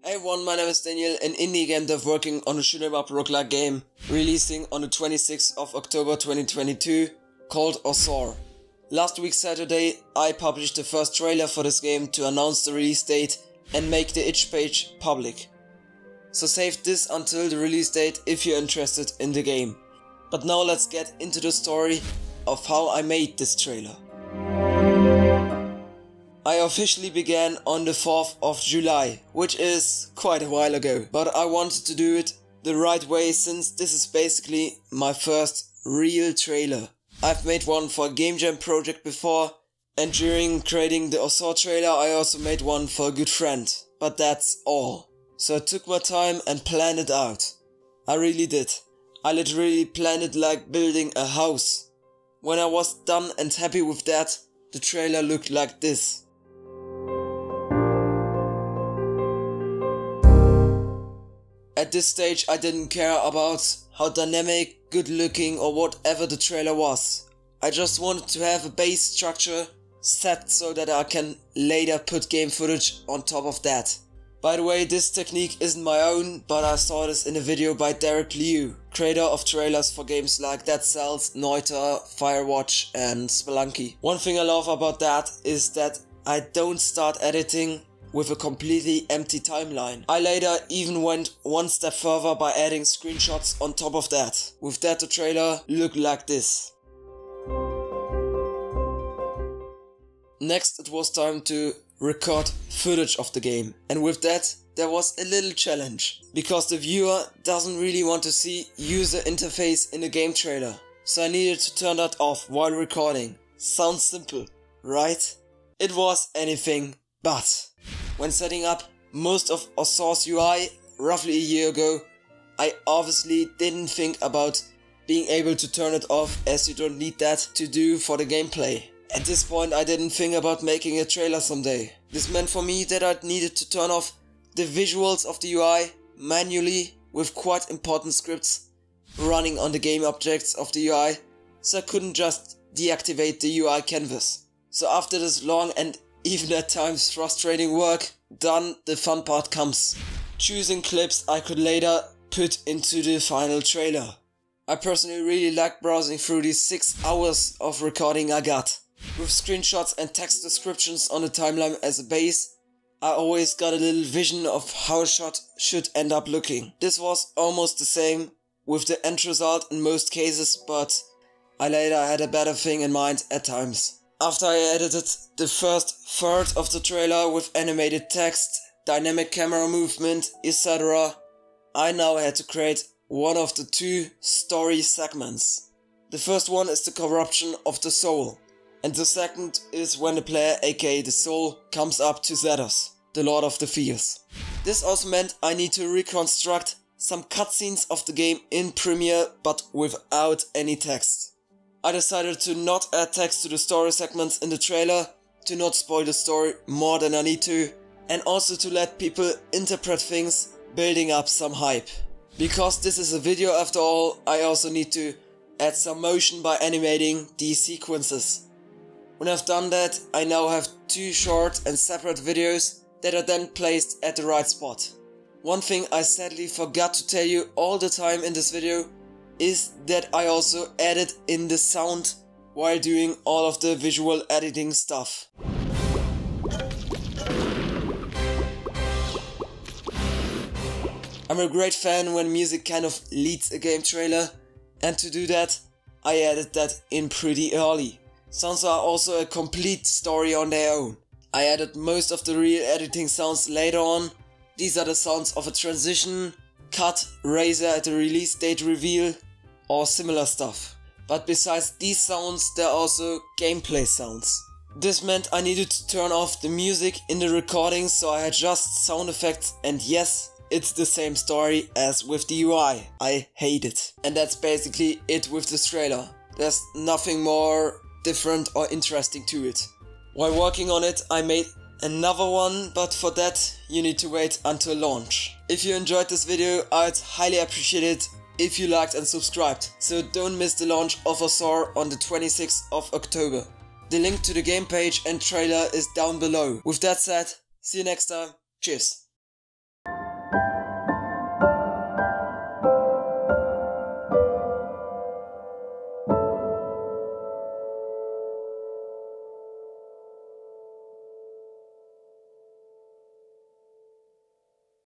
Hey everyone, my name is Daniel, an indie game dev working on a shoot 'em up roguelike game releasing on the 26th of October 2022 called Osore. Last week Saturday I published the first trailer for this game to announce the release date and make the itch page public. So save this until the release date if you're interested in the game. But now let's get into the story of how I made this trailer. I officially began on the 4th of July, which is quite a while ago, but I wanted to do it the right way since this is basically my first real trailer. I've made one for a game jam project before, and during creating the Osore trailer I also made one for a good friend, but that's all. So I took my time and planned it out. I really did. I literally planned it like building a house. When I was done and happy with that, the trailer looked like this. At this stage I didn't care about how dynamic, good looking or whatever the trailer was. I just wanted to have a base structure set so that I can later put game footage on top of that. By the way, this technique isn't my own, but I saw this in a video by Derek Liu, creator of trailers for games like Dead Cells, Noita, Firewatch and Spelunky. One thing I love about that is that I don't start editing with a completely empty timeline. I later even went one step further by adding screenshots on top of that. With that the trailer looked like this. Next it was time to record footage of the game, and with that there was a little challenge, because the viewer doesn't really want to see user interface in a game trailer, so I needed to turn that off while recording. Sounds simple, right? It was anything but. When setting up most of Osore's UI roughly a year ago, I obviously didn't think about being able to turn it off, as you don't need that to do for the gameplay. At this point I didn't think about making a trailer someday. This meant for me that I needed to turn off the visuals of the UI manually with quite important scripts running on the game objects of the UI, so I couldn't just deactivate the UI canvas. So after this long and even at times frustrating work done, the fun part comes. Choosing clips I could later put into the final trailer. I personally really like browsing through these 6 hours of recording I got. With screenshots and text descriptions on the timeline as a base, I always got a little vision of how a shot should end up looking. This was almost the same with the end result in most cases, but I later had a better thing in mind at times. After I edited the first third of the trailer with animated text, dynamic camera movement, etc., I now had to create one of the 2 story segments. The first one is the corruption of the soul, and the second is when the player, aka the soul, comes up to Xenos, the Lord of the Fears. This also meant I need to reconstruct some cutscenes of the game in Premiere, but without any text. I decided to not add text to the story segments in the trailer, to not spoil the story more than I need to, and also to let people interpret things, building up some hype. Because this is a video after all, I also need to add some motion by animating these sequences. When I've done that, I now have 2 short and separate videos that are then placed at the right spot. One thing I sadly forgot to tell you all the time in this video is that I also added in the sound while doing all of the visual editing stuff. I'm a great fan when music kind of leads a game trailer, and to do that I added that in pretty early. Sounds are also a complete story on their own. I added most of the real editing sounds later on. These are the sounds of a transition, cut, razor at the release date reveal, or similar stuff. But besides these sounds, there are also gameplay sounds. This meant I needed to turn off the music in the recording, so I had just sound effects, and yes, it's the same story as with the UI. I hate it. And that's basically it with this trailer. There's nothing more different or interesting to it. While working on it, I made another one, but for that you need to wait until launch. If you enjoyed this video, I'd highly appreciate it if you liked and subscribed, so don't miss the launch of Osore on the 26th of October. The link to the game page and trailer is down below. With that said, see you next time, cheers.